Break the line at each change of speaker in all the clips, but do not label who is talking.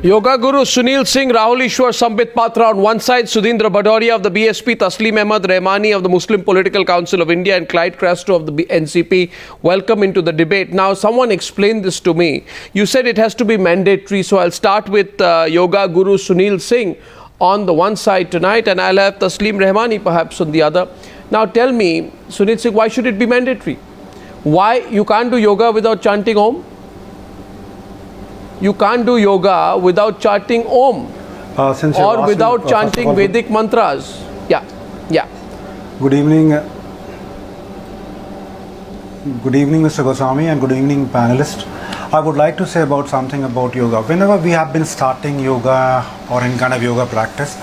Yoga Guru Suneel Singh, Rahul Easwar, Sambit Patra on one side, Sudhindra Bhadoria of the BSP, Tasleem Ahmed Rehmani of the Muslim Political Council of India and Clyde Crasto of the NCP. Welcome into the debate. Now, someone explained this to me. You said it has to be mandatory, so I'll start with Yoga Guru Suneel Singh on the one side tonight and I'll have Tasleem Rehmani perhaps on the other. Now tell me, Suneel Singh, why should it be mandatory? Why you can't do yoga without chanting Om? You can't do yoga without chanting Om or without chanting Vedic mantras. Yeah.
Good evening. Good evening, Mr. Goswami, and good evening, panelists. I would like to say about something about yoga. Whenever we have been starting yoga or any kind of yoga practice,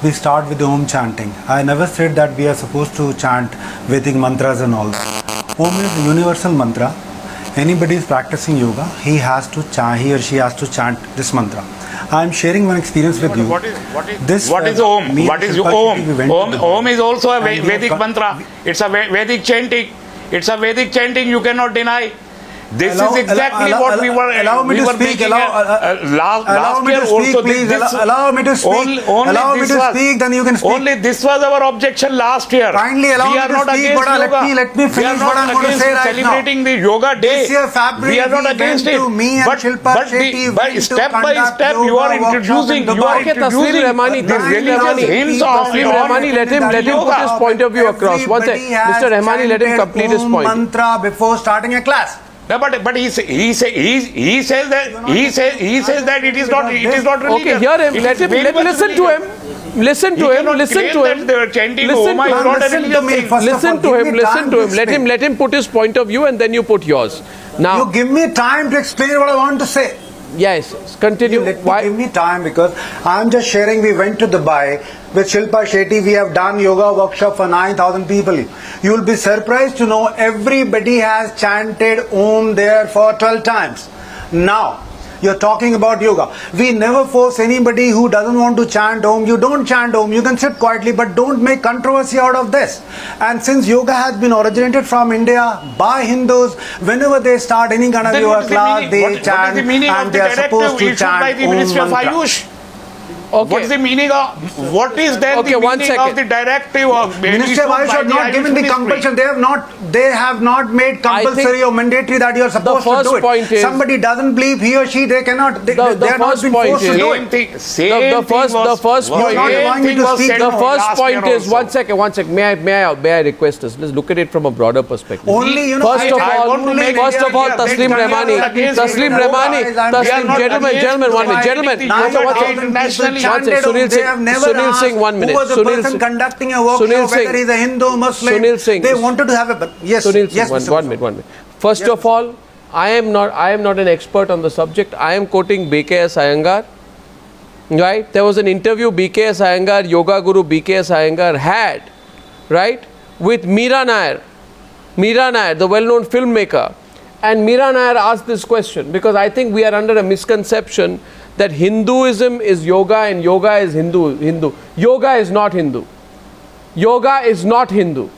we start with the Om chanting. I never said that we are supposed to chant Vedic mantras and all that. Om is a universal mantra. Anybody is practicing yoga, he or she has to chant this mantra. I am sharing one experience with you.
What is Om? What is Om? Om is also a Vedic mantra. It's a Vedic chanting. It's a Vedic chanting. You cannot deny. This is exactly what we were.
Allow me to speak.
Last year also.
Allow me to speak. Allow me to speak. Then you can speak.
Only this was our objection last year.
Kindly allow me to speak. But let me finish what I'm going to say right now.
Celebrating the yoga day.
This year February
we are not against it.
But
step by step you are introducing.
Tasleem Rehmani, let him put his point of view across. One second, Mr. Rehmani, let him complete his point.
Mantra before starting a class.
No, but he says that it is not religious.
Okay, hear him. Listen to him. Listen to him. Let him put his point of view and then you put yours. Now
you give me time to explain what I want to say.
Yes, continue.
Give me time because I'm just sharing. We went to Dubai with Shilpa Shetty. We have done yoga workshop for 9,000 people. You will be surprised to know everybody has chanted Om there for 12 times. Now, you're talking about yoga. We never force anybody who doesn't want to chant Om. You don't chant Om. You can sit quietly, but don't make controversy out of this. And since yoga has been originated from India by Hindus, whenever they start any kind of yoga class, they chant and they are supposed to chant Om mantra.
Okay.
What is the meaning of what is then the meaning of the directive of
Minister Vaishnav have not given the compulsion. They have not made compulsory or mandatory that you are supposed to do it. Somebody doesn't believe he or she, they cannot. They are not being forced to do it.
The first point is one second. May I request us? Let's look at it from a broader perspective. First of all, Tasleem Rehmani, gentlemen, 1 minute, gentlemen. Suneel Singh, 1 minute.
Who was the person conducting a workshop, whether he's a Hindu, Muslim, they wanted to have a... Yes,
Suneel Singh, 1 minute. First of all, I am not an expert on the subject. I am quoting BKS Iyengar. Right? There was an interview BKS Iyengar, Yoga Guru BKS Iyengar had, right, with Meera Nair, the well-known filmmaker. And Meera Nair asked this question because I think we are under a misconception that Hinduism is yoga and yoga is Hindu. Yoga is not Hindu. Yoga is not Hindu.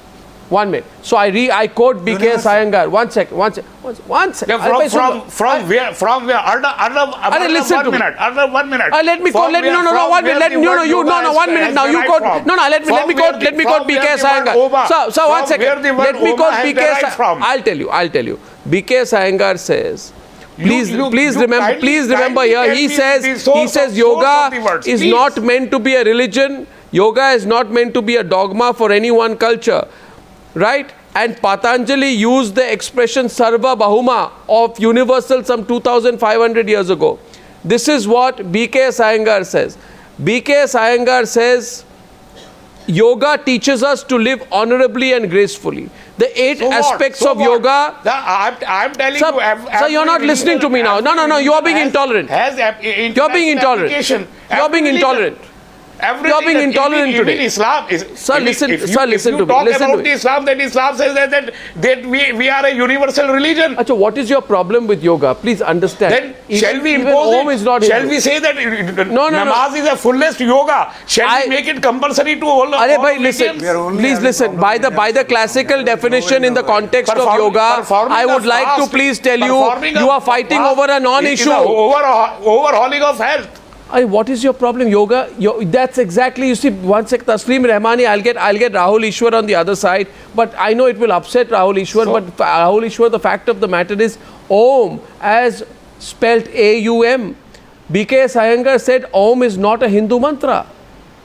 1 minute. So I quote BKS Iyengar. One second.
From where? Arnab,
listen
1
to
minute. Arnab, 1 minute.
Let me quote. 1 minute. Let me quote BKS Iyengar. So 1 second. Let me quote BKS. I'll tell you. BKS Iyengar says. Please remember here. He says yoga is not meant to be a religion. Yoga is not meant to be a dogma for any one culture, right? And Patanjali used the expression Sarva Bahuma of universal some 2,500 years ago. This is what BKS Iyengar says. BKS Iyengar says yoga teaches us to live honorably and gracefully. The 8 aspects of yoga.
I'm telling you.
Sir, you're not listening to me now. No. You are being intolerant. You're being intolerant. You're being intolerent. You're being intolerant today.
Islam is.
Sir, listen to me.
If you talk about Islam, then Islam says that we are a universal religion.
Achha, what is your problem with yoga? Please understand.
Then shall we impose it? Shall we say that namaz is a fullest yoga? Shall we make it compulsory to all?
Please listen. By the classical definition in the context of yoga, I would like to please tell you, you are fighting over a non-issue.
Overhauling of health.
What is your problem? Yoga, that's exactly, you see, one sec, Tasleem Rehmani, I'll get Rahul Easwar on the other side, but I know it will upset Rahul Easwar, but Rahul Easwar, the fact of the matter is, Om, as spelt A-U-M, B.K.S. Iyengar said Om is not a Hindu mantra,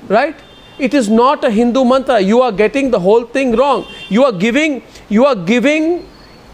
right? It is not a Hindu mantra. You are getting the whole thing wrong. You are giving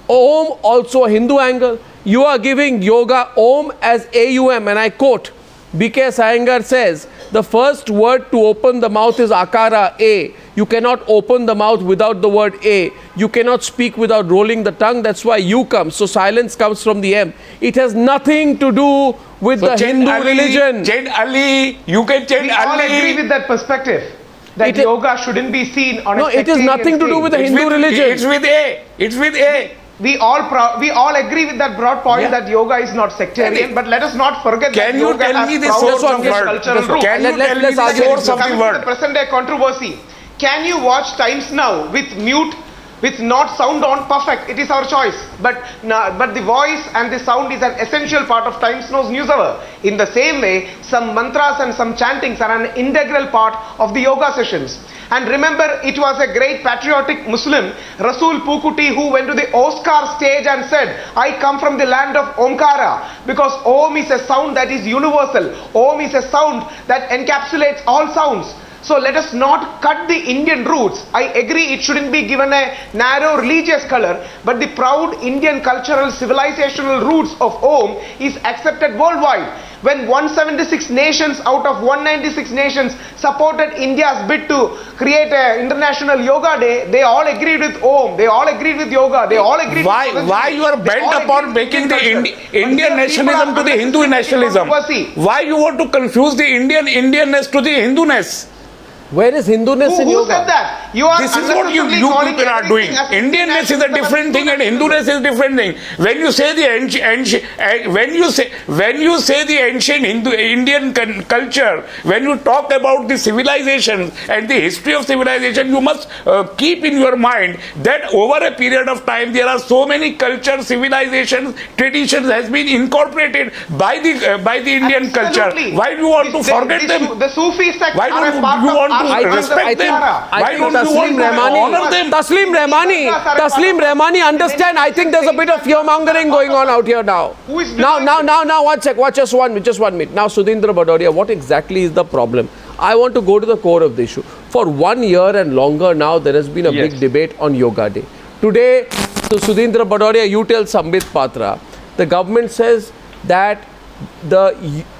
Om also a Hindu angle. You are giving yoga Om as A-U-M, and I quote, B.K. Iyengar says, the first word to open the mouth is akara, A. You cannot open the mouth without the word A. You cannot speak without rolling the tongue. That's why you come. So silence comes from the M. It has nothing to do with the Hindu religion.
Chant Ali, you can chant Ali.
We all agree with that perspective. That yoga shouldn't be seen on a
it has nothing to do with the Hindu religion.
It's with A. It's with A.
We all agree with that broad point that yoga is not sectarian, but let us not forget that yoga has proud cultural roots.
Let's source of the word.
The present day controversy. Can you watch Times Now with mute, with not sound on? Perfect. It is our choice. But the voice and the sound is an essential part of Times Now's news hour. In the same way, some mantras and some chantings are an integral part of the yoga sessions. And remember, it was a great patriotic Muslim, Rasul Pukuti, who went to the Oscar stage and said, I come from the land of Omkara, because Om is a sound that is universal. Om is a sound that encapsulates all sounds. So let us not cut the Indian roots. I agree it shouldn't be given a narrow religious color, but the proud Indian cultural civilizational roots of Om is accepted worldwide. When 176 nations out of 196 nations supported India's bid to create an international yoga day, they all agreed with Om, they all agreed with yoga, they all agreed with
why you are bent upon making the Indian nationalism to the Hindu nationalism? Why you want to confuse the Indianness to the Hinduness?
Where is Hinduness in yoga?
Who said that?
This is what you people are doing. Indianness is a different thing and Hinduness is a different thing. When you say the ancient Indian culture, when you talk about the civilization and the history of civilization, you must keep in your mind that over a period of time there are so many cultures, civilizations, traditions has been incorporated by the Indian culture. Why do you want to forget them?
The Sufi sect
Why do you want to respect them? Why don't you want to honor them?
Tasleem Rehmani, understand, I think there's a bit of fear-mongering going on out here now. Now, one sec, just one minute. Now, Sudhindra Bhadoria, what exactly is the problem? I want to go to the core of the issue. For 1 year and longer now, there has been a big debate on Yoga Day. Today, so Sudhindra Bhadoria, you tell Sambit Patra, the government says that the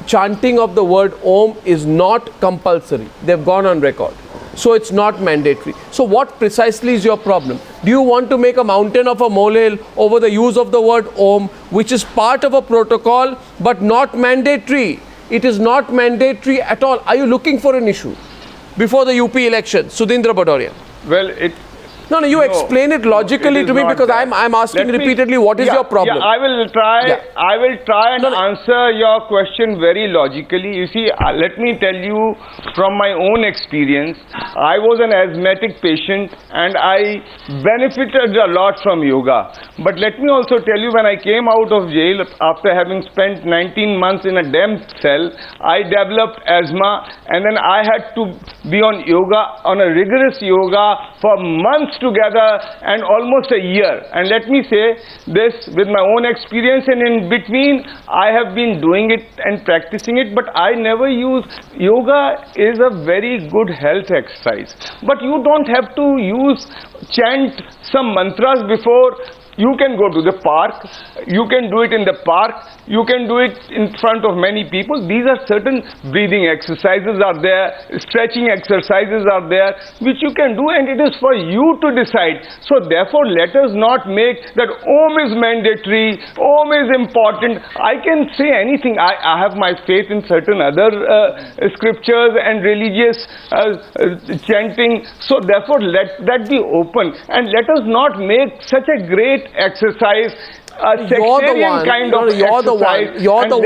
chanting of the word Om is not compulsory. They've gone on record. So it's not mandatory. So what precisely is your problem? Do you want to make a mountain of a molehill over the use of the word Om, which is part of a protocol but not mandatory? It is not mandatory at all. Are you looking for an issue before the UP election? Sudhindra Bhadoria.
Well,
No, you explain it logically to me, because I'm asking repeatedly what is your problem.
I will try and answer your question very logically. You see, let me tell you from my own experience. I was an asthmatic patient and I benefited a lot from yoga. But let me also tell you, when I came out of jail after having spent 19 months in a damn cell, I developed asthma, and then I had to be on yoga, on a rigorous yoga for months together and almost a year. And let me say this with my own experience, and in between I have been doing it and practicing it, but I never use yoga. Is a very good health exercise, but you don't have to chant some mantras before. You can go to the park, you can do it in the park, you can do it in front of many people. These are certain breathing exercises are there, stretching exercises are there, which you can do, and it is for you to decide. So therefore, let us not make that Om is mandatory, Om is important. I can say anything. I have my faith in certain other scriptures and religious chanting. So therefore, let that be open, and let us not make such a great exercise sectarian kind of exercise.
You're the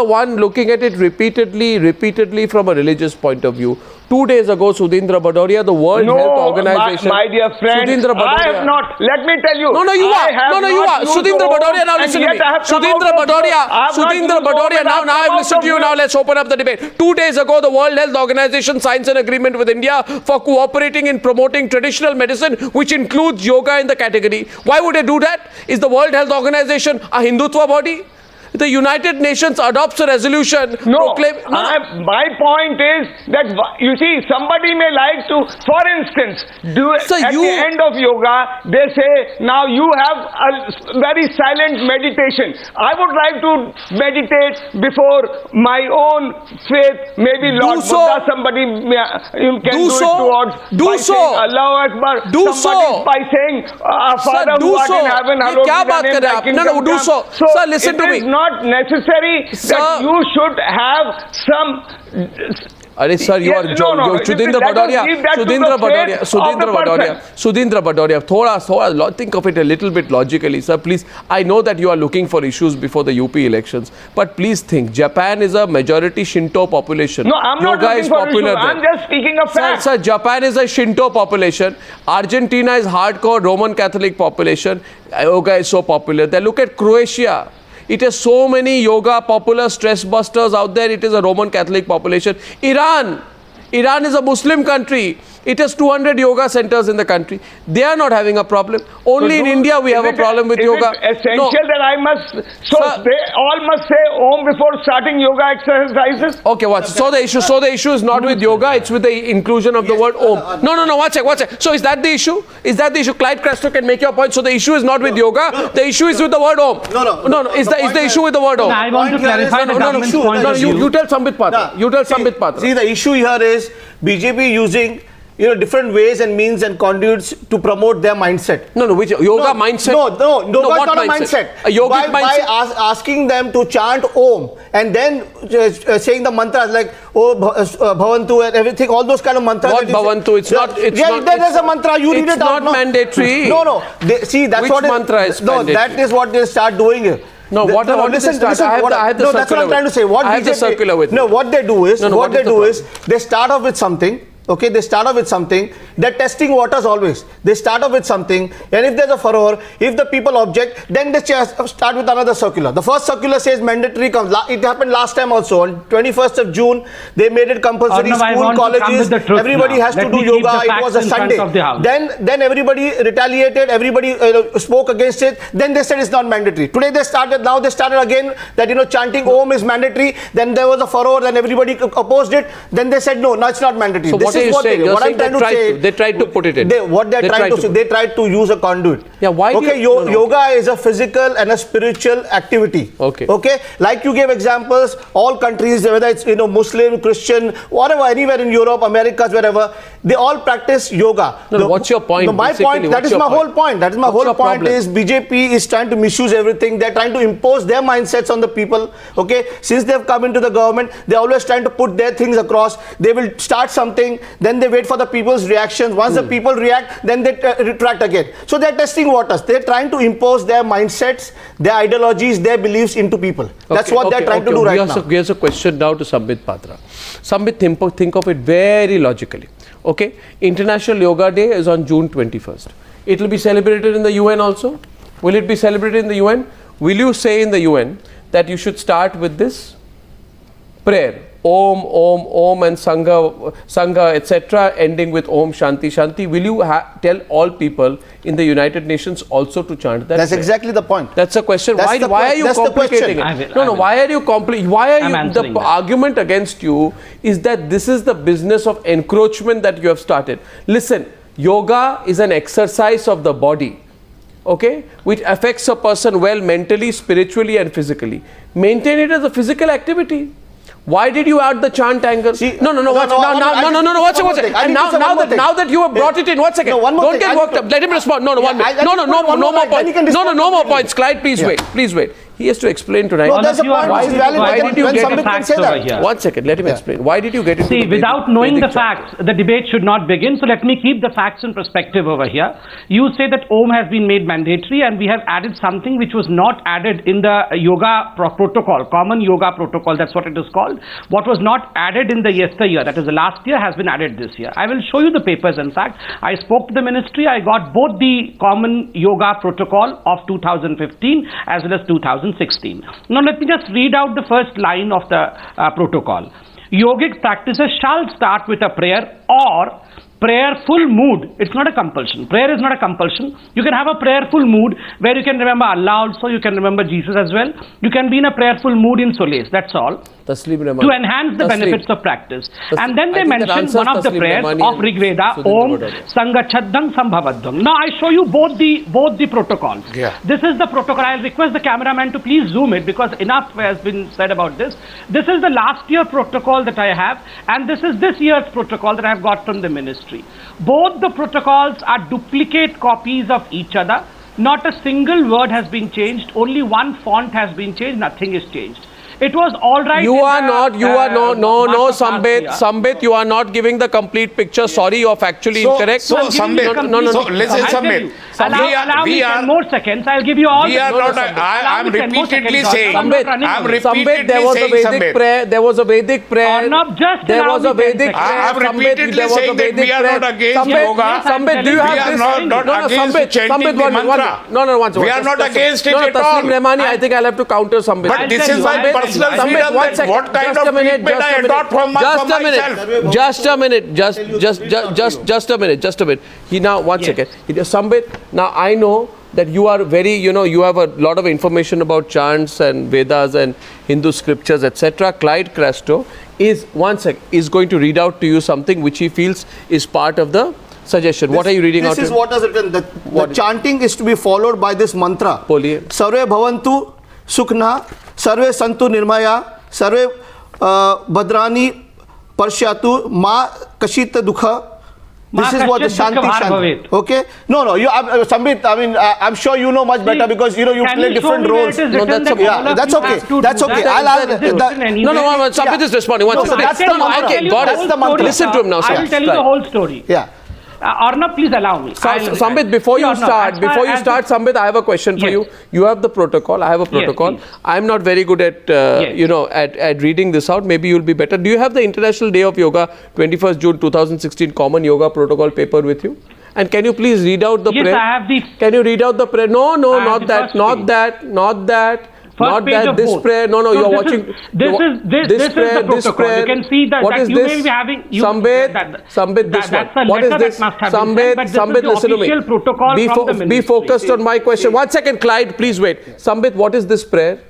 one looking at it repeatedly from a religious point of view. 2 days ago, Sudhindra Bhadoria, the World Health Organization.
My dear friend,
Sudhindra Bhadoria.
I have not. Let me tell you.
No, you are. You are. Sudhindra Bhadoria, now listen to me. Sudhindra Bhadoria, now I've listened to you. Now let's open up the debate. 2 days ago, the World Health Organization signs an agreement with India for cooperating in promoting traditional medicine, which includes yoga in the category. Why would they do that? Is the World Health Organization a Hindutva body? The United Nations adopts a resolution.
My point is that, you see, somebody may like to, for instance, at the end of yoga, they say, now you have a very silent meditation. I would like to meditate before my own faith, maybe Lord Buddha, somebody you can do it towards by saying Allahu Akbar, by saying Father who art in heaven, hallowed be thy name, thy kingdom come.
Sir, listen to me.
Not necessary that you should have some.
Sir, you are Sudhindra Bhadoria. Think of it a little bit logically, sir. Please, I know that you are looking for issues before the UP elections, but please think. Japan is a majority Shinto population.
No, I'm not looking for issues. I'm just speaking of facts.
Sir, Japan is a Shinto population. Argentina is hardcore Roman Catholic population. Yoga is so popular. Then look at Croatia. It has so many yoga popular stress busters out there. It is a Roman Catholic population. Iran is a Muslim country. It has 200 yoga centers in the country. They are not having a problem. Only in India we have a problem with yoga.
Is it essential that I must... they all must say Om before starting yoga exercises?
Okay, watch. So the issue is not with yoga, it's with the inclusion of the word Om. No, watch it. So is that the issue? Clyde Crasto can make your point. So the issue is not with yoga, the issue is with the word Om. No. Is the issue with the word Om?
I want to clarify the government's point of view.
You tell Sambit Patra.
See, the issue here is BJP using different ways and means and conduits to promote their mindset.
Which yoga mindset?
No, it's not a mindset.
A yogic mindset.
By asking them to chant Om and then saying the mantras like Bhavantu and everything, all those kind of mantras.
What Bhavantu? It's not.
There's a mantra. You read it out.
It's not mandatory.
No. That's what
mantra is mandatory?
No, that is what they start doing here.
Listen, I have the circular.
That's what I'm trying to say.
I have the circular with me.
No, what they do is they start off with something. Okay, they start off with something. They're testing waters always. They start off with something, and if there's a furor, if the people object, then they start with another circular. The first circular says mandatory comes. It happened last time also. On 21st of June, they made it compulsory. School, colleges, everybody has to do yoga. It was a Sunday. Then everybody retaliated. Everybody spoke against it. Then they said it's not mandatory. Today they started. Now they started again that chanting Om is mandatory. Then there was a furor. Then everybody opposed it. Then they said no, it's not mandatory.
So they tried to put it in.
They tried to use a conduit.
Yeah, why?
Okay, yoga is a physical and a spiritual activity. Okay, like you gave examples, all countries, whether it's Muslim, Christian, whatever, anywhere in Europe, Americas, wherever, they all practice yoga.
What's your point?
My point. That is my whole point. That is my whole point. Is BJP is trying to misuse everything. They're trying to impose their mindsets on the people. Okay, since they've come into the government, they're always trying to put their things across. They will start something. Then they wait for the people's reactions. Once the people react, then they retract again. So they're testing waters. They're trying to impose their mindsets, their ideologies, their beliefs into people. That's what they're trying to do right now.
Here's a question now to Sambit Patra. Sambit, think of it very logically. Okay, International Yoga Day is on June 21st. It will be celebrated in the UN also. Will it be celebrated in the UN? Will you say in the UN that you should start with this prayer? Om, Om, Om and Sangha, etc. ending with Om, Shanti, Shanti. Will you tell all people in the United Nations also to chant that?
That's exactly the point.
That's a question. Why are you complicating it? Why are you complicating? The argument against you is that this is the business of encroachment that you have started. Listen, yoga is an exercise of the body. Okay, which affects a person well mentally, spiritually and physically. Maintain it as a physical activity. Why did you add the chant angle? Watch it. And now that you have brought it in, 1 second. Don't get worked up. Let him respond. No more points. Clyde, please wait. He has to explain tonight.
No, there's a point which is valid.
Why did you
When
get
Sambit can say that.
here?
1 second, let him explain. Why did you get into
See,
the
without
Vedic-
knowing
Vedic
the
chant?
facts, the debate should not begin. So let me keep the facts in perspective over here. You say that Om has been made mandatory, and we have added something which was not added in the yoga protocol, common yoga protocol. That's what it is called. What was not added in the yesteryear, that is the last year, has been added this year. I will show you the papers. In fact, I spoke to the ministry. I got both the common yoga protocol of 2015 as well as 2016. Now let me just read out the first line of the protocol. Yogic practices shall start with a prayer or prayerful mood. It's not a compulsion. Prayer is not a compulsion. You can have a prayerful mood where you can remember Allah also, you can remember Jesus as well. You can be in a prayerful mood in solace. That's all.
Tasleem Rehmani.
To enhance the benefits of practice. And then they mention one of the prayers of Rigveda, Om Sangachaddang Sambhavadvam. Now I show you both the protocols.
Yeah.
This is the protocol. I'll request the cameraman to please zoom it because enough has been said about this. This is the last year protocol that I have, and this is this year's protocol that I have got from the ministry. Both the protocols are duplicate copies of each other. Not a single word has been changed. Only one font has been changed. Nothing is changed. It was all right.
Sambit, you are not giving the complete picture. Sorry, you are factually incorrect.
So, Sambit, listen, Sambit.
Allow me 10 more seconds. I'll give you all.
I'm repeatedly saying.
Sambit, there was a Vedic prayer. There was a Vedic prayer. There was a Vedic prayer.
I'm repeatedly saying that we are not against yoga.
Sambit, do you have this?
We are not against chanting the mantra. We are not against it at all.
Tasleem Rehmani, I think I'll have to counter Sambit.
But this is my personal freedom. What kind of treatment I adopt from myself.
Just a minute. Now, one second. Sambit, now I know that you are very, you have a lot of information about chants and Vedas and Hindu scriptures, etc. Clyde Crasto is going to read out to you something which he feels is part of the suggestion. What are you reading out?
This is what is written. The chanting is to be followed by this mantra.
Poliye.
Sarve bhavantu sukhna, sarve santu nirmaya, sarve bhadrani parshyatu, ma kashita dukha. This is what the Shanti. Okay? No. Sambit, I'm sure you know much better because you play different roles.
No, that's okay.
That's okay.
Sambit is responding.
That's the mantra.
Listen to him now, sir.
I will tell you the whole story.
Yeah.
Arnab, please allow me.
Sambit, before you start, Sambit, I have a question for you. You have the protocol. I have a protocol.
Yes,
I'm not very good at, at reading this out. Maybe you'll be better. Do you have the International Day of Yoga, 21st June 2016 Common Yoga Protocol paper with you? And can you please read out the prayer?
Yes, I have the...
Can you read out the prayer? No, not that. Not that. This prayer. No, you are watching.
This is the protocol. You can see that.
What is
you
this?
may be having.
Sambit, this one. What is this? Sambit, listen to me. Be focused on my question. 1 second, Clyde, please wait. Sambit, what is this prayer?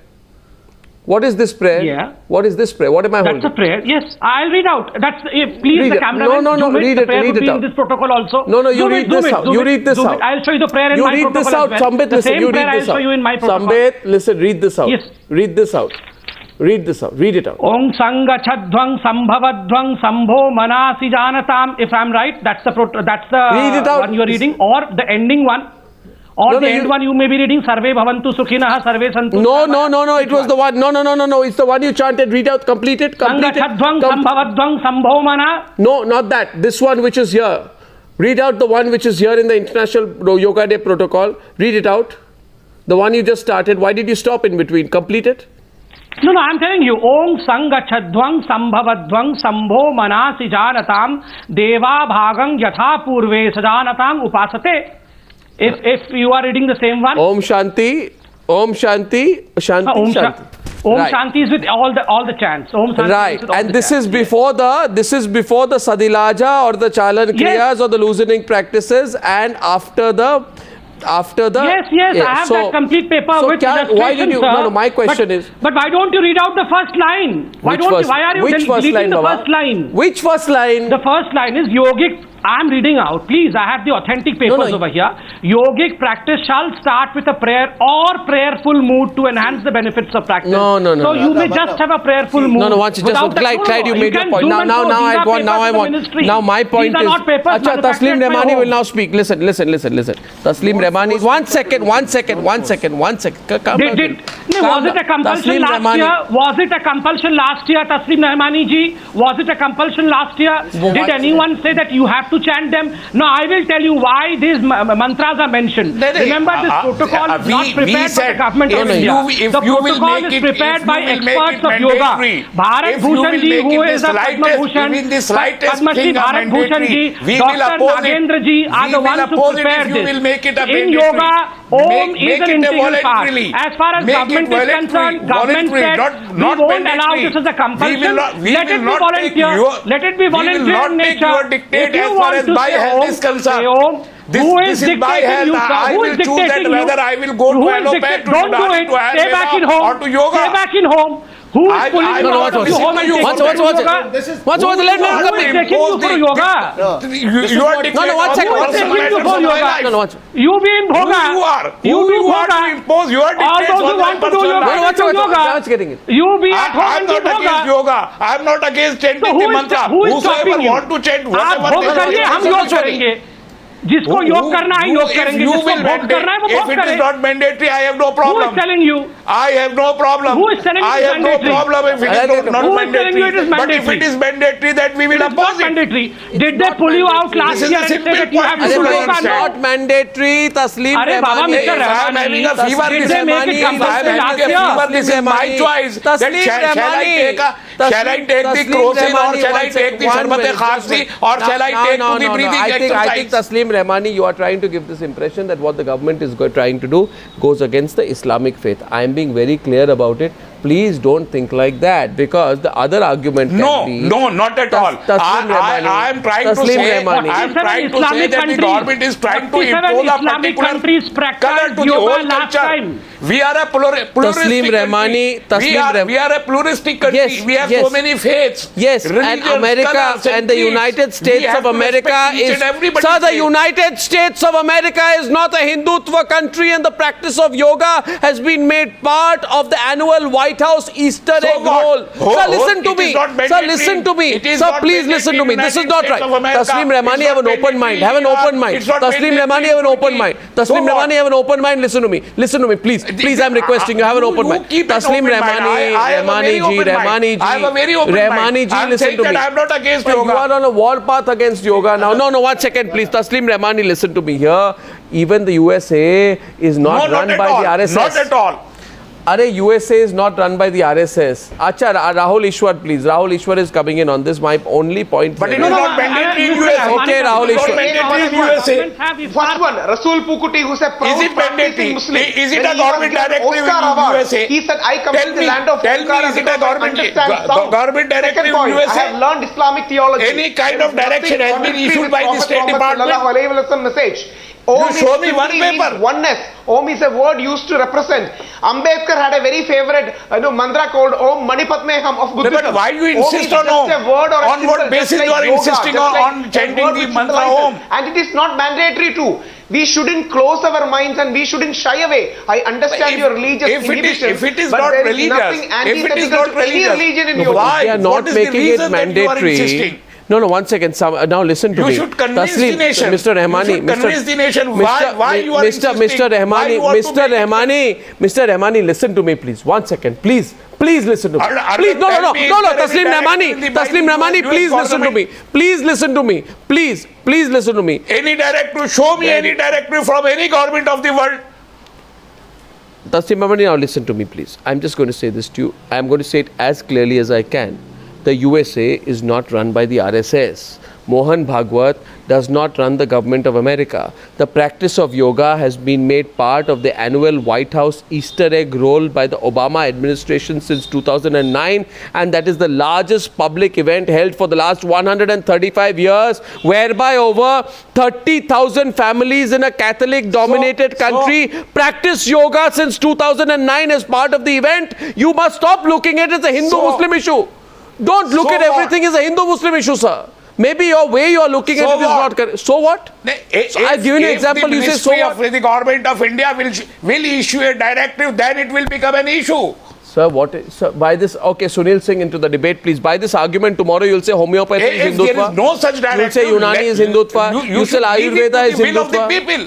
What is this prayer?
Yeah.
What is this prayer? What am I holding?
That's a prayer. Yes, I'll read out. Please, the cameraman.
No. Read it out.
This protocol also.
No. You read this out. You read this out.
I'll show you the prayer in my protocol as well.
Sambit, listen. You read this out.
I'll show you in my protocol.
Sambit, listen. Read this out.
Yes.
Read this out. Read this out. Read it out.
Om Sangachadvang Sambhavadvang Sambho Manasi Janatam. If I'm right, that's the
read it out.
one you're reading, or the ending one. Or the end one you may be reading, Sarve Bhavantu Sukhinaha Sarve Santu.
No. It was the one. No. It's the one you chanted. Read out. Complete it.
Sangachadvang Sambhavadvang Sambho Mana.
No, not that. This one which is here. Read out the one which is here in the International Yoga Day Protocol. Read it out. The one you just started. Why did you stop in between? Complete it.
No, I'm telling you. Om Sangachadvang Sambhavadvang Sambho Manasi Janatam Deva Bhagang Yatha Purve Sajanatam Upasate. If you are reading the same one.
Om Shanti. Om Shanti
is with all the chants. Om Shanti.
Right, and this is before the Sadilaja or the Chalan Kriyas or the loosening practices, and after the.
Yes, I have that complete paper with illustrations.
Why did you? No, my question is.
But why don't you read out the first line? Why are you deleting the first line?
Which first line?
The first line is yogic. I'm reading out. Please, I have the authentic papers over here. Yogic practice shall start with a prayer or prayerful mood to enhance the benefits of practice.
No.
So you may just have a prayerful mood.
No. Clyde, you made your point. Now my point is. Tasleem Rehmani will now speak. Listen. Tasleem Rehmani, one second.
Was it a compulsion last year? Was it a compulsion last year, Tasleem Ahmed ji? Was it a compulsion last year? Did anyone say that you have to chant them? No, I will tell you why these mantras are mentioned. Remember, this protocol is not prepared by the government of India. The protocol is prepared by experts of yoga. Bharat Bhushan ji, who is a Padma Bhushan, Padma Shri Bharat Bhushan ji, Dr Nagendra ji are the ones who prepared this. In yoga, Om is an integral part. As far as government is concerned, government said we won't allow this as a compulsion. Let it be volunteer. Let it be volunteer in nature. If you want to say Om, who is dictating you? Who is dictating you?
Whether I will go to allopathy,
don't do it. Stay back in home.
Or to yoga.
Stay back in home. Who is pulling you out of your home and taking you to yoga?
Let me
Who is taking you for yoga?
You are dictating
Who is taking you for yoga? You be in bhoga.
You do bhoga. Impose your
all those who want to do yoga, do yoga. You be at home and do
I'm not against yoga. I'm not against chanting the mantra.
Who is stopping you?
Want to chant
आप भोग करिए, हम योग करेंगे. जिसको योग करना है योग करेंगे, जिसको भोग करना है वो भोग
करें. If it is not mandatory, I have no problem.
Who is telling you?
I have no problem.
Who is telling you
I
it is
have no
mandatory?
problem if it is not
Who is
mandatory.
telling you it is
But if
mandatory?
it is mandatory, that we will oppose it.
Mandatory. Did they pull you out last year and say that you have to do yoga?
It's not mandatory, Tasleem Rehmani.
If I am having a fever,
Did they make it compulsory last year?
This is my choice. Shall I take the crocin or shall I take the sharbat-e-khasi or shall I take to the breathing exercise?
I think Tasleem Rehmani, you are trying to give this impression that what the government is trying to do goes against the Islamic faith. I am being very clear about it. Please don't think like that, because the other argument can be...
No, not at all. I am trying to say that the government is trying to impose a particular color to the whole culture. We are a pluralistic country. We are a pluralistic country.
Yes,
we have so many faiths.
Yes, and America and the United States of America is... Sir, the United States of America is not a Hindutva country, and the practice of yoga has been made part of the annual White House Easter egg roll. Sir, listen to me. Sir, listen to me. Sir, please listen to me. This is not right. Tasleem Rehmani, have an open mind. Have an open mind. Tasleem Rehmani, have an open mind. Tasleem Rehmani, have an open mind. Listen to me. Listen to me, please. Please, I'm requesting you, have an open mind. Tasleem Rehmani, Rehmani ji, listen to me.
I'm not against yoga.
You are on a warpath against yoga now. No, 1 second, please. Tasleem Rehmani, listen to me here. Even the USA is not run by the RSS.
Not at all.
USA is not run by the RSS. Acha, Rahul Easwar, please. Rahul Easwar is coming in on this. My only point.
But it is not mandatory in USA.
Okay, Rahul Easwar.
First one, Rasool Pukuti, who's a proud practicing Muslim.
Is it a government directive in USA?
He said, I come from the land of
Tell me, is it a government directive in USA?
I have learned Islamic theology.
Any kind of direction has been issued by the State Department?
Message.
You show me one paper.
Oneness. Om is a word used to represent. Ambedkar had a very favorite mantra called Om Manipatmeham of Buddhism.
But why do you insist on Om? On what basis you are insisting on chanting the mantra Om?
And it is not mandatory too. We shouldn't close our minds and we shouldn't shy away. I understand your religious inhibition.
If it is not religious,
if it is not religious,
why? They are not making it mandatory. No, 1 second. Now listen to me.
You should convince the nation.
Mr. Rehmani.
You should convince the nation why you are insisting.
Mr. Rehmani, listen to me, please. 1 second, please. Please listen to me. Please, no. Tasleem Rehmani, please listen to me. Please listen to me. Please listen to me.
Any directive, show me any directive from any government of the world.
Tasleem Rehmani, now listen to me, please. I'm just going to say this to you. I'm going to say it as clearly as I can. The USA is not run by the RSS. Mohan Bhagwat does not run the government of America. The practice of yoga has been made part of the annual White House Easter egg roll by the Obama administration since 2009, and that is the largest public event held for the last 135 years, whereby over 30,000 families in a Catholic-dominated country practice yoga since 2009 as part of the event. You must stop looking at it as a Hindu-Muslim issue. Don't look at everything as a Hindu-Muslim issue, sir. Maybe your way you are looking at it is not correct. So what? So I've given you an example. You say so what?
The government of India will issue a directive, then it will become an issue.
Sir, by this, okay, Suneel Singh into the debate, please. By this argument, tomorrow you'll say homeopathy is Hindutva.
There is no such directive.
You'll say Unani is Hindutva. You say Ayurveda is Hindutva.
Will of the people.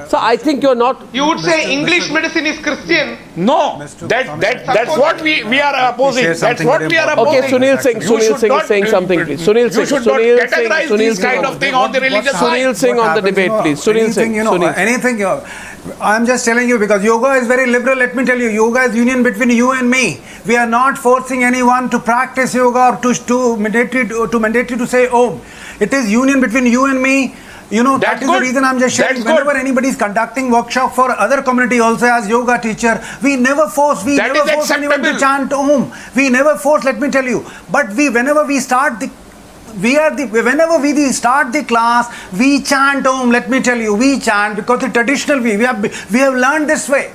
So I think you're not.
You would say English medicine is Christian.
No, that's what we are opposing. That's what we are opposing.
Okay, Suneel Singh is saying something, please. Suneel Singh,
You should not categorize this kind of thing on the religious side.
Suneel Singh on the debate, please. Suneel Singh.
I'm just telling you, because yoga is very liberal. Let me tell you, yoga is union between you and me. We are not forcing anyone to practice yoga or to mandatory to say Om. It is union between you and me. You know, that is the reason I'm just sharing. Whenever anybody is conducting workshop for other community also as yoga teacher, we never force anyone to chant Om. We never force, let me tell you. But whenever we start the class, we chant Om. Let me tell you, we chant because the traditional way, we have learned this way.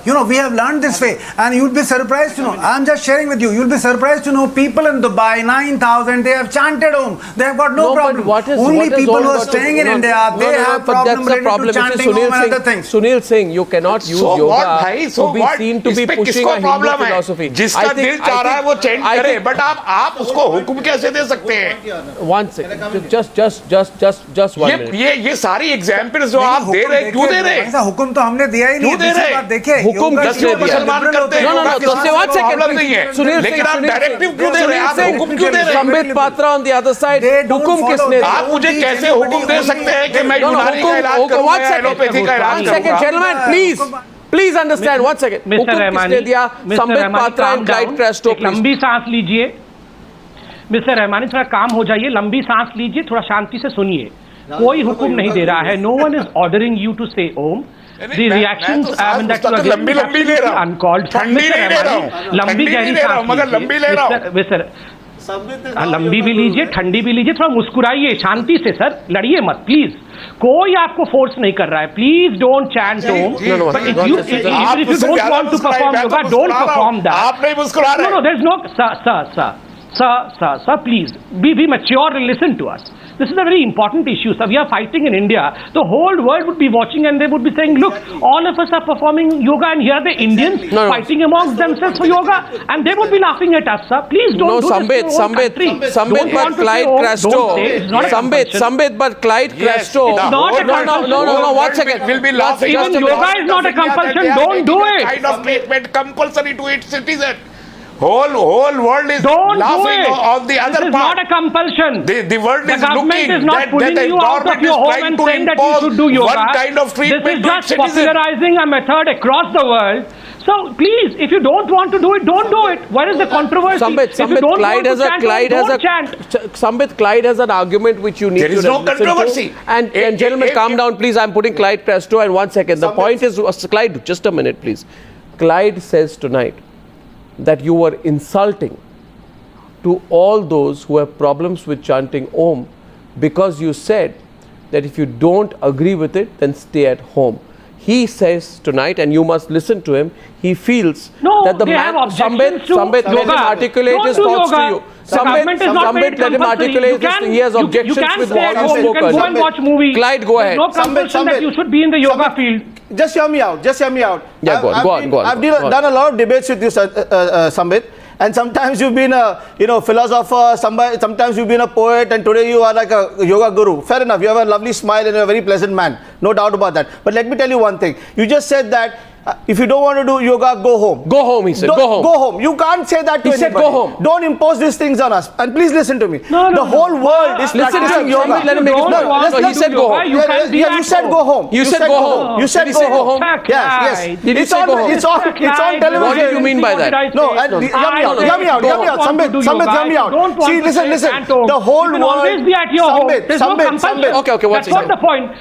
You know, we have learned this way, and you'll be surprised to know. I'm just sharing with you. You'll be surprised to know people in Dubai, 9,000, they have chanted Om. They have got no problem. Only people who are staying in India, they have problem related to chanting Om and other things.
Suneel Singh, you cannot use yoga to be seen to be pushing a Hindu philosophy.
जिसका दिल चाह रहा है वो chant करे, but आप उसको हुक्म कैसे दे सकते हैं?
One second, just 1 minute.
ये सारी एग्जाम्पल्स जो आप दे रहे क्यों दे रहे?
ऐसा हुक्म तो हमने दिया ही नहीं।
क्यों दे रहे?
देखिए,
हुक्म किसने दिया? Sambit Patra on the other side, हुक्म किसने दिया?
आप मुझे कैसे हुक्म दे सकते हैं कि मैं यूनानी का इलाज करूं या एलोपैथी का इलाज करूं?
One second, gentlemen, please understand. 1 second.
Mr. Rehmani,
Sambit Patra and Clyde Crasto, please.
लंबी सांस लीजिए। मिस्टर रहमानी, थोड़ा काम हो जाइए, लंबी सांस लीजिए, थोड़ा शांति से सुनिए। कोई हुक्म नहीं दे रहा है। No one is ordering you to say Om. The reactions that you are
लंबी ले रहा हूं,
uncalled.
ठंडी नहीं ले रहा हूं,
लंबी गहरी सांस
मगर लंबी ले रहा हूं।
मिस्टर लंबी भी लीजिए, ठंडी भी लीजिए, थोड़ा मुस्कुराइए शांति से। सर, लड़िए मत प्लीज। कोई आपको फोर्स नहीं कर रहा है। Please don't chant Om. But if you don't want to perform yoga, don't perform that.
आप नहीं मुस्कुरा रहे।
No, there's no sir, please be mature and listen to us. This is a very important issue, sir. We are fighting in India. The whole world would be watching and they would be saying, look, all of us are performing yoga and here are the Indians fighting amongst themselves for yoga, and they would be laughing at us, sir. Please don't do this to your own country.
Sambit, but Clyde Crasto. Sambit, but Clyde Crasto.
It's not a compulsion.
No, 1 second.
We'll be laughing.
Even yoga is not a compulsion. Don't do it.
Kind of treatment compulsory to its citizen. Whole world is laughing on the other part.
This is not a compulsion.
The world is looking
is not putting you out of your home and saying that you should do yoga.
One kind of treatment.
This is just popularizing a method across the world. So please, if you don't want to do it, don't do it. What is the controversy?
Sambit, Clyde has an argument which you need to listen to.
There is no controversy.
And gentlemen, calm down, please. I'm putting Clyde Crasto, and 1 second. The point is, Clyde, just a minute, please. Clyde says tonight that you were insulting to all those who have problems with chanting Om because you said that if you don't agree with it, then stay at home. He says tonight, and you must listen to him, he feels that the man, Sambit, let him articulate his thoughts to you. Sambit, let him articulate this. He has objections with what you spoke
earlier. You can go and watch movies.
Clyde, go ahead.
No compulsion that you should be in the yoga field.
Just hear me out.
Yeah, go on.
I've done a lot of debates with you, Sambit. And sometimes you've been a philosopher, sometimes you've been a poet, and today you are like a yoga guru. Fair enough, you have a lovely smile and you're a very pleasant man. No doubt about that. But let me tell you one thing. You just said that if you don't want to do yoga, go home.
Go home, he said. Go home.
Go home. You can't say that to anybody.
He said go home.
Don't impose these things on us. And please listen to me. The whole world is practicing yoga.
Let him make it. He said go home.
You said go home.
You said go home.
You said go home.
Yes. Did you say go home?
It's on television.
What do you mean by that?
No, hear me out. Sambit, hear me out. See, listen. The whole world.
Always be at your home. There's no compulsion.
Okay, what's
That's not the point.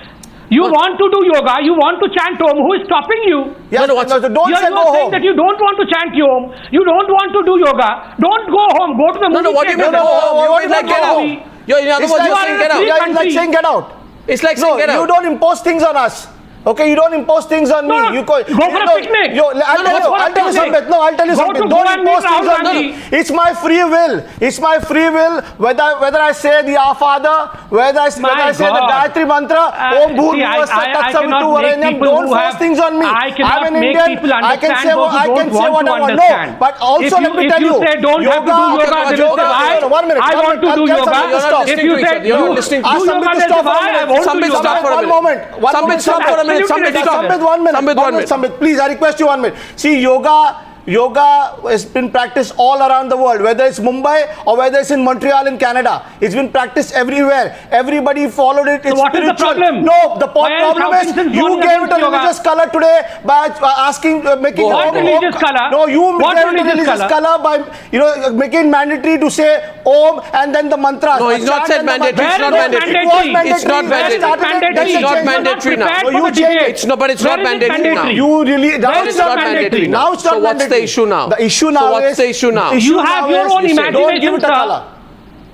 You want to do yoga, you want to chant Om, who is stopping you?
Yes, don't say go home.
That you don't want to chant Om, you don't want to do yoga, don't go home, go to the movie.
What do you mean go home? You like get out. In other words, you're saying get out.
It's like saying get out.
It's like saying get out.
You don't impose things on us. Okay, you don't impose things on me. You
go for a picnic.
I'll tell you something. No, I'll tell you something. Don't impose things on me. It's my free will. It's my free will whether I say the Our Father, whether I say the Gayatri Mantra, Om Bhur Bhuva Tatsavitu Varenyam. Don't force things on me. I'm an Indian. I can say what I want. No, but also let me tell you.
If you say don't have to do yoga, I want to do yoga. If you say do yoga, there's a why. I want to do yoga.
One minute. Stop for a minute. Sambit, please, I request you 1 minute. See, yoga has been practiced all around the world, whether it's Mumbai or whether it's in Montreal in Canada. It's been practiced everywhere. Everybody followed it. It's
so what
spiritual.
Is the problem?
No, the problem is you gave it a religious color today by making
what religious color?
No, you gave it a religious color by making mandatory to say Om and then the mantras.
No, it's not said mandatory. It's not mandatory. It's not mandatory. It's not mandatory now. But it's not mandatory now.
You really
now it's not mandatory now.
So
what's the issue now?
The issue now
so what's the issue now?
You have your own imagination.
Don't give it a color.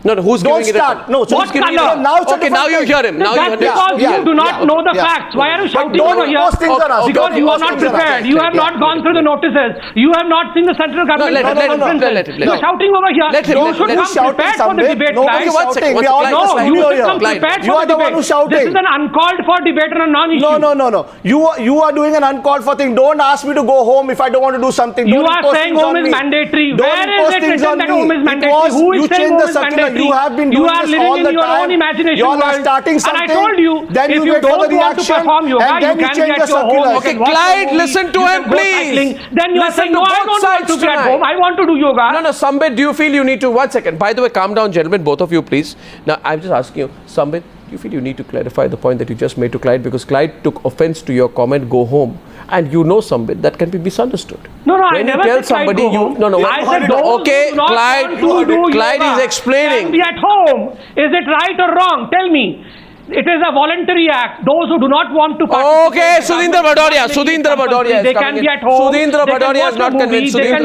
No, who's
don't
giving
start.
it a
No, so
what color?
Now
okay, now you hear him. Now
that's because you do not know the facts. Why are you shouting over here? Because you are not prepared. You have not gone through the notices. You have not seen the central government. You are shouting over here. You should come prepared for the debate.
No, you should come
prepared for the debate. This is an uncalled for debate on a non-issue.
No. You are doing an uncalled for thing. Don't ask me to go home if I don't want to do something.
You are saying home is mandatory. Where is it written that home is mandatory? Who is saying home is mandatory?
You have been doing
are living in your own imagination
world. Starting something,
and I told you,
then
if you don't want to perform yoga, you can be at your home.
Okay, Clyde, listen to him, please.
Then you are saying, no, I don't want to be at home. I want to do yoga.
No, Sambit, do you feel you need to... 1 second. By the way, calm down, gentlemen, both of you, please. Now, I'm just asking you, Sambit, do you feel you need to clarify the point that you just made to Clyde? Because Clyde took offense to your comment, go home. And you know, Sambit, that can be misunderstood.
No,
when
I never
tell
said
somebody
Clyde go home.
No.
I said those
okay,
who do not
Clyde,
want to do
Clyde
yoga
is explaining.
Can be at home. Is it right or wrong? Tell me. It is a voluntary act. Those who do not want to participate...
Okay, Sudhindra Bhadoria is
they can be at home.
Sudhindra Bhadoria is not convinced. Mr.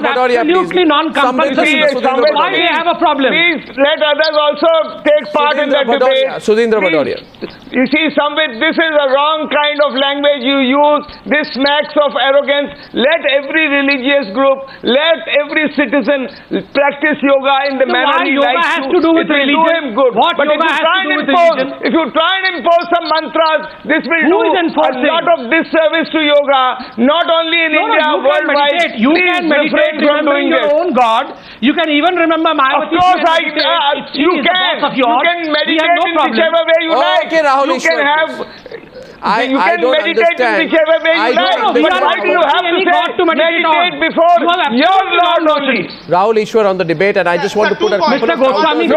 Bhadoria,
absolutely non-compulsory. Why they have a problem?
Please let others also take part in that debate.
Sudhindra Bhadoria.
You see, Sambit, this is a wrong kind of language you use. This smacks of arrogance. Let every religious group, let every citizen practice yoga in the manner he likes to.
Yoga has to do with religion.
Good.
What yoga
if you try and impose some mantras, this will do a lot of disservice to yoga, not only in India, worldwide.
You can meditate remembering your own God. You can even remember Mayavati.
Of course, you can. You can meditate in whichever way you like.
Okay, Rahul
you can have...
I
don't meditate
understand.
in whichever way you like. But why do you have to meditate before your Lord only?
Rahul Easwar on the debate, and I just want to put a couple of counters.
No,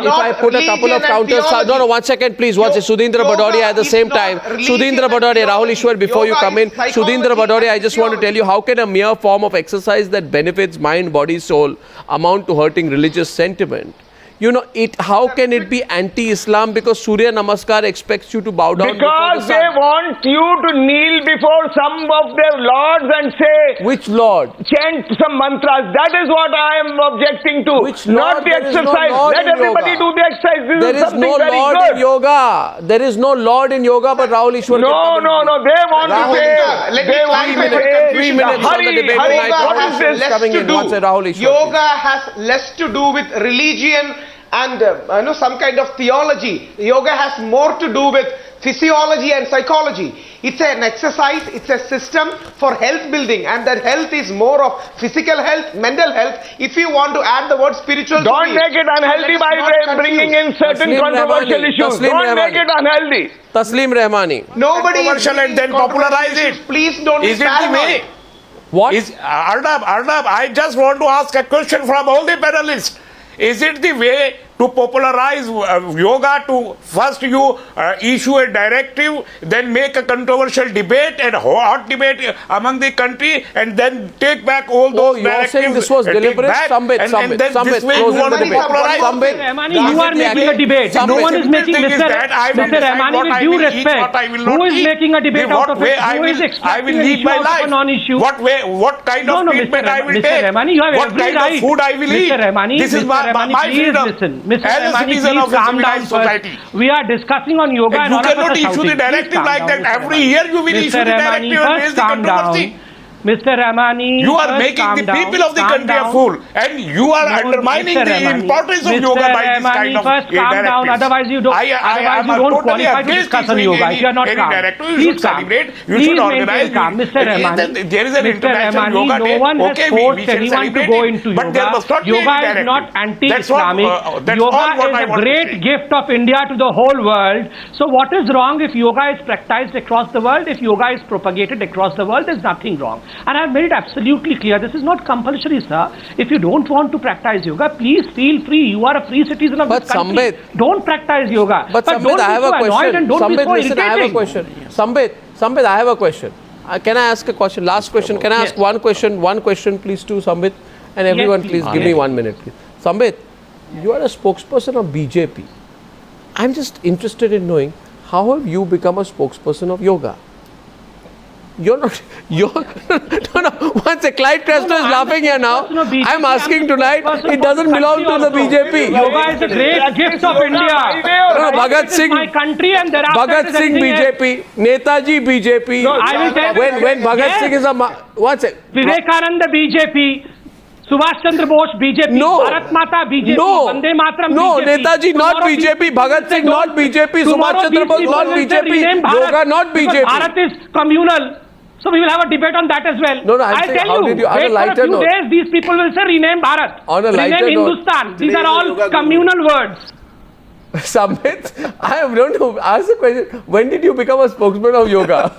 if I put a couple of counters... No, 1 second, please. Watch it. Sudhindra Bhadoria at the same time. Sudhindra Bhadoria, Rahul Easwar, before you come in. Sudhindra Bhadoria, I just want to tell you, how can a mere form of exercise that benefits mind, body, soul amount to hurting religious sentiment? You know, how can it be anti-Islam? Because Surya Namaskar expects you to bow down
because they want you to kneel before some of their lords and say...
Which lord?
Chant some mantras. That is what I am objecting to.
Which lord?
Not the exercise. Let everybody do the exercise.
There is no lord in yoga. There is no lord in yoga, but Rahul Easwar...
No. They want to say... They want to say...
3 minutes on the debate tonight. What is this coming in? What's it, Rahul Easwar?
Yoga has less to do with religion and some kind of theology. Yoga has more to do with physiology and psychology. It's an exercise, it's a system for health building, and that health is more of physical health, mental health. If you want to add the word spiritual,
don't make it unhealthy by bringing in certain controversial issues. Don't make it unhealthy.
Tasleem Rehmani.
Nobody is
and then popularize it.
Please don't.
Is it the way?
What?
Arnab, I just want to ask a question from all the panelists. Is it the way to popularize yoga to first you issue a directive, then make a controversial debate and hot debate among the country, and then take back all those directives?
You're saying this was deliberate? Sambit,
you are making a debate. No one is making Mr. Rehmani, with due respect. Who is making a debate out of it? Who is extracting an issue out of a non-issue?
What kind of treatment I will take?
Mr. Rehmani, you have
what
every
kind of food I will eat?
Mr. Rehmani,
this is my freedom.
Listen. Mr.
as a
Rehmani,
citizen
please
of a
calm down
civilized society.
first. We are discussing on yoga and
You
all of us
cannot
are
issue the
shouting.
directive
Please
like
calm
that.
down, Mr.
Every
Rehmani.
year you will
Mr.
issue the
Rehmani,
directive and raise
first
the
calm
controversy.
down. Mr. Rehmani,
You are
first
making
calm
the
down,
people of the
calm
country a
down.
fool, and you are undermining
Mr.
the
Rehmani,
importance of
Mr.
yoga by this
Rehmani,
kind of
first calm down,
directives.
otherwise you don't,
I am
don't
totally
qualify to
against
discuss on
issuing
yoga if you are not
any
calm.
directive. You
Please
should
calm.
celebrate, you
Please
should
maintain
organize.
calm. Mr. Rehmani,
There is an
Mr.
international
Rehmani,
yoga
no
day.
one has
Okay,
forced
we shall
anyone to
celebrate
go
it,
into
but there
yoga.
must not be
Yoga
any
is
directive.
not anti-Islamic.
That's
Yoga
all what I
is a
want to
great
say.
gift of India to the whole world. So what is wrong if yoga is practiced across the world? If yoga is propagated across the world, there's nothing wrong. And I've made it absolutely clear. This is not compulsory, sir. If you don't want to practice yoga, please feel free. You are a free citizen of
But
this country.
Sambit,
don't practice yoga.
But Sambit,
don't
I
be
have
so
a
annoyed
question.
and don't
Sambit,
be so
listen, I have a
irritating.
question. Sambit, I have a question. Can I ask a question? Last question. Can I ask
Yes.
one question? One question, please, to Sambit. And everyone,
please.
please give me 1 minute, please. Sambit, you are a spokesperson of BJP. I'm just interested in knowing how have you become a spokesperson of yoga? You're not. No. Once a Clyde Crasto is laughing here now. I'm asking tonight. It doesn't belong to the BJP.
Yoga is a great gift of India.
No, Bhagat Singh.
My country and thereafter
Bhagat Singh BJP, Netaji BJP.
I will tell you.
When Bhagat Singh is a one second.
Vivekananda BJP, Subhash Chandra Bose BJP,
No.
Bharat Mata BJP,
No.
Vande Mataram
No,
BJP.
Netaji not
Tomorrow
BJP, Bhagat Singh not BJP,
Tomorrow
Subhash Chandra
these
Bose
people
not
will say
BJP,
rename Bharat,
yoga not
because
BJP.
Bharat is communal. So we will have a debate on that as well.
No, I'm
I'll
saying,
tell
how
you,
did you, on
wait
a
for a
lighter
few
note,
days, these people will say rename Bharat,
On a
rename
lighter note,
Hindustan. These are all communal words.
Sambit, I don't know, ask the question, when did you become a spokesman of yoga?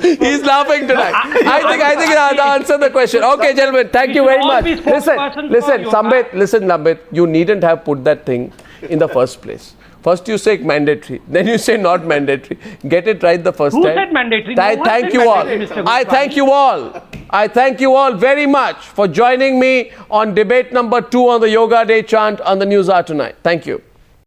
He's laughing tonight. I think he'll answer the question. Okay, gentlemen, thank you very much. Listen, Sambit, you needn't have put that thing in the first place. First you say mandatory, then you say not mandatory. Get it right the first time.
Who said mandatory? No one
Thank
said
you all.
mandatory, Mr.
I
Goswami.
thank you all. I thank you all very much for joining me on debate number 2 on the Yoga Day chant on the Newshour tonight. Thank you.